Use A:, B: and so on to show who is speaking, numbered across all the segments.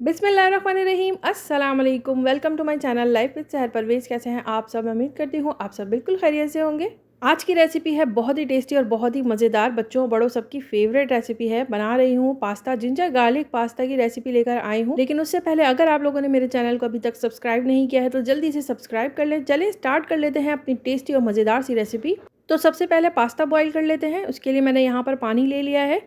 A: बिस्मिल्लाहिर्रहमानिर्रहीम, अस्सलाम वालेकुम। Welcome to my channel life with Sahar Parvez. कैसे हैं आप सब? उम्मीद करती हूँ आप सब बिल्कुल खैरियत से होंगे। आज की रेसिपी है बहुत ही टेस्टी और बहुत ही मज़ेदार, बच्चों बड़ों सबकी फेवरेट रेसिपी है। बना रही हूँ पास्ता, जिंजर गार्लिक पास्ता की रेसिपी लेकर आई हूँ। लेकिन उससे पहले अगर आप लोगों ने मेरे चैनल को अभी तक सब्सक्राइब नहीं किया है तो जल्दी से सब्सक्राइब कर लें। चलिए स्टार्ट कर लेते हैं अपनी टेस्टी और मज़ेदार सी रेसिपी। तो सबसे पहले पास्ता बॉईल कर लेते हैं। उसके लिए मैंने यहाँ पर पानी ले लिया है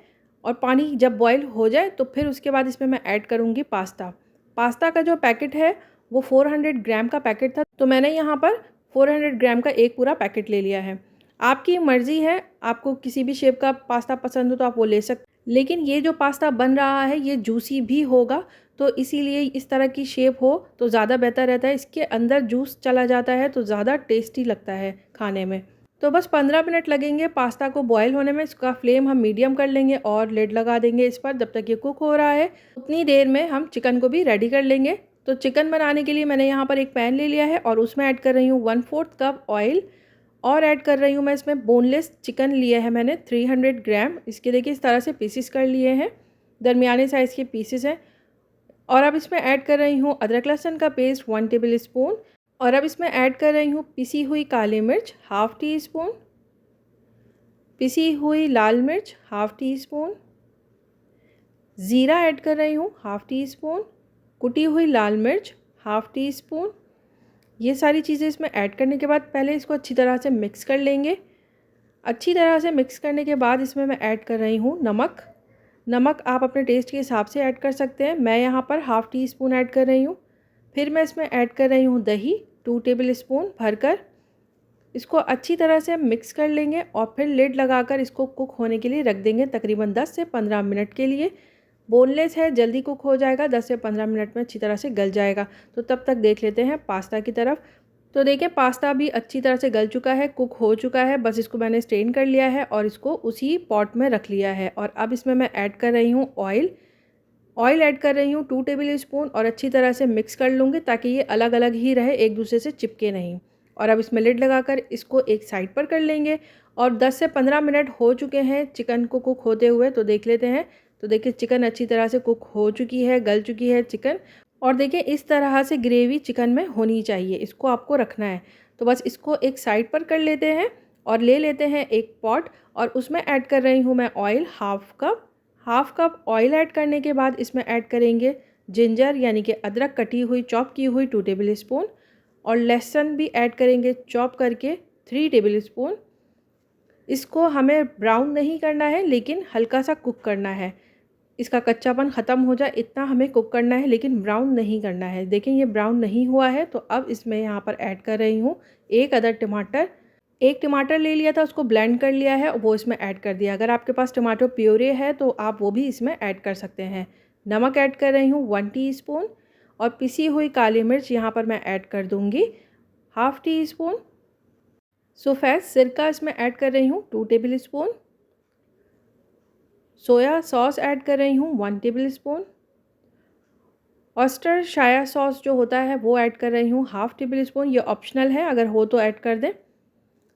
A: और पानी जब बॉईल हो जाए तो फिर उसके बाद इसमें मैं ऐड करूँगी पास्ता का जो पैकेट है वो 400 ग्राम का पैकेट था, तो मैंने यहाँ पर 400 ग्राम का एक पूरा पैकेट ले लिया है। आपकी मर्ज़ी है, आपको किसी भी शेप का पास्ता पसंद हो तो आप वो ले सकते, लेकिन ये जो पास्ता बन रहा है ये जूसी भी होगा, तो इसीलिए इस तरह की शेप हो तो ज़्यादा बेहतर रहता है। इसके अंदर जूस चला जाता है तो ज़्यादा टेस्टी लगता है खाने में। तो बस 15 मिनट लगेंगे पास्ता को बॉईल होने में। इसका फ्लेम हम मीडियम कर लेंगे और लिड लगा देंगे इस पर। जब तक ये कुक हो रहा है उतनी देर में हम चिकन को भी रेडी कर लेंगे। तो चिकन बनाने के लिए मैंने यहाँ पर एक पैन ले लिया है और उसमें ऐड कर रही हूँ 1/4 कप ऑयल और ऐड कर रही हूँ मैं इसमें बोनलेस चिकन लिया है मैंने 300 ग्राम। इसके देखिए इस तरह से पीसेस कर लिए हैं, दरमियाने साइज़ के पीसेस हैं। और अब इसमें ऐड कर रही हूँ अदरक लहसुन का पेस्ट 1 टेबल स्पून। और अब इसमें ऐड कर रही हूँ पिसी हुई काली मिर्च ½ टी स्पून, पिसी हुई लाल मिर्च ½ टी स्पून, ज़ीरा ऐड कर रही हूँ ½ टी स्पून, कुटी हुई लाल मिर्च ½ टी स्पून। ये सारी चीज़ें इसमें ऐड करने के बाद पहले इसको अच्छी तरह से मिक्स कर लेंगे। अच्छी तरह से मिक्स करने के बाद इसमें मैं ऐड कर रही हूँ नमक आप अपने टेस्ट के हिसाब से ऐड कर सकते हैं। मैं यहाँ पर ½ टी स्पून ऐड कर रही हूँ। फिर मैं इसमें ऐड कर रही हूँ दही 2 टेबल स्पून भरकर। इसको अच्छी तरह से मिक्स कर लेंगे और फिर लिड लगाकर इसको कुक होने के लिए रख देंगे तकरीबन 10 से 15 मिनट के लिए। बोनलेस है, जल्दी कुक हो जाएगा, 10 से 15 मिनट में अच्छी तरह से गल जाएगा। तो तब तक देख लेते हैं पास्ता की तरफ। तो देखिए पास्ता भी अच्छी तरह से गल चुका है, कुक हो चुका है। बस इसको मैंने स्ट्रेन कर लिया है और इसको उसी पॉट में रख लिया है। और अब इसमें मैं ऐड कर रही हूँ ऑयल ऐड कर रही हूँ 2 टेबल स्पून और अच्छी तरह से मिक्स कर लूँगी ताकि ये अलग अलग ही रहे, एक दूसरे से चिपके नहीं। और अब इसमें लिड लगाकर इसको एक साइड पर कर लेंगे। और 10 से 15 मिनट हो चुके हैं चिकन को कुक होते हुए, तो देख लेते हैं। तो देखिए चिकन अच्छी तरह से कुक हो चुकी है, गल चुकी है चिकन। और देखिए इस तरह से ग्रेवी चिकन में होनी चाहिए, इसको आपको रखना है। तो बस इसको एक साइड पर कर लेते हैं और ले लेते हैं एक पॉट और उसमें ऐड कर रही हूँ मैं oil half cup oil add करने के बाद इसमें ऐड करेंगे जिंजर यानी कि अदरक कटी हुई चॉप की हुई 2 टेबल स्पून और लहसुन भी ऐड करेंगे चॉप करके 3 टेबल स्पून। इसको हमें ब्राउन नहीं करना है लेकिन हल्का सा कुक करना है, इसका कच्चापन ख़त्म हो जाए इतना हमें कुक करना है, लेकिन ब्राउन नहीं करना है। देखिए ये ब्राउन नहीं हुआ है। तो अब इसमें यहाँ पर ऐड कर रही हूँ एक टमाटर ले लिया था, उसको ब्लेंड कर लिया है, वो इसमें ऐड कर दिया। अगर आपके पास टमाटो प्योरे है तो आप वो भी इसमें ऐड कर सकते हैं। नमक ऐड कर रही हूँ 1 टीस्पून और पिसी हुई काली मिर्च यहाँ पर मैं ऐड कर दूँगी ½ टी स्पून। सफ़ेद सिरका इसमें ऐड कर रही हूँ 2 table spoon. Soya sauce add कर रही हूँ 1 टेबल स्पून। ऑयस्टर शाया सॉस जो होता है वो ऐड कर रही हूँ ½ टेबल स्पून, ये ऑप्शनल है, अगर हो तो ऐड कर दें।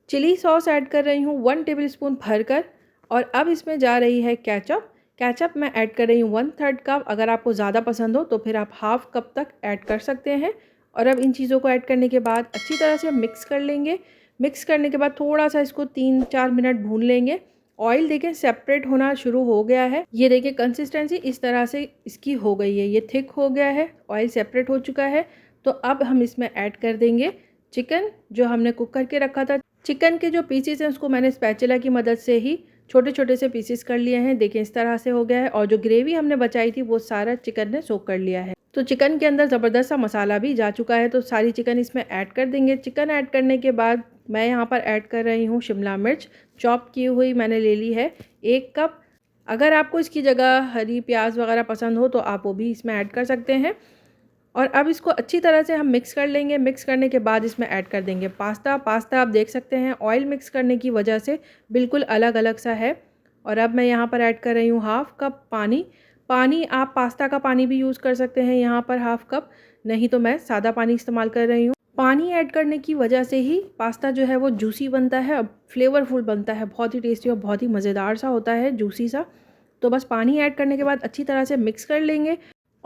A: चिली सॉस ऐड कर रही हूँ 1 टेबल स्पून भरकर। और अब इसमें जा रही है केचप मैं ऐड कर रही हूँ 1/3 कप। अगर आपको ज़्यादा पसंद हो तो फिर आप ½ कप तक ऐड कर सकते हैं। और अब इन चीज़ों को ऐड करने के बाद अच्छी तरह से मिक्स कर लेंगे। मिक्स करने के बाद थोड़ा सा इसको 3-4 मिनट भून लेंगे। ऑयल देखें सेपरेट होना शुरू हो गया है, ये देखिए कंसिस्टेंसी इस तरह से इसकी हो गई है, ये थिक हो गया है, ऑयल सेपरेट हो चुका है। तो अब हम इसमें ऐड कर देंगे चिकन जो हमने कुक करके रखा था। चिकन के जो पीसेस हैं उसको मैंने स्पैचुला की मदद से ही छोटे छोटे से पीसेस कर लिए हैं। देखिए इस तरह से हो गया है। और जो ग्रेवी हमने बचाई थी वो सारा चिकन ने सोक कर लिया है। तो चिकन के अंदर ज़बरदस्त सा मसाला भी जा चुका है। तो सारी चिकन इसमें ऐड कर देंगे। चिकन ऐड करने के बाद मैं यहाँ पर ऐड कर रही हूँ शिमला मिर्च चॉप की हुई, मैंने ले ली है 1 कप। अगर आपको इसकी जगह हरी प्याज वगैरह पसंद हो तो आप वो भी इसमें ऐड कर सकते हैं। और अब इसको अच्छी तरह से हम मिक्स कर लेंगे। मिक्स करने के बाद इसमें ऐड कर देंगे पास्ता आप देख सकते हैं ऑयल मिक्स करने की वजह से बिल्कुल अलग अलग सा है। और अब मैं यहाँ पर ऐड कर रही हूँ ½ कप पानी आप पास्ता का पानी भी यूज़ कर सकते हैं यहाँ पर ½ कप, नहीं तो मैं सादा पानी इस्तेमाल कर रही हूँ। पानी ऐड करने की वजह से ही पास्ता जो है वो जूसी बनता है, फ्लेवरफुल बनता है, बहुत ही टेस्टी और बहुत ही मज़ेदार सा होता है, जूसी सा। तो बस पानी ऐड करने के बाद अच्छी तरह से मिक्स कर लेंगे।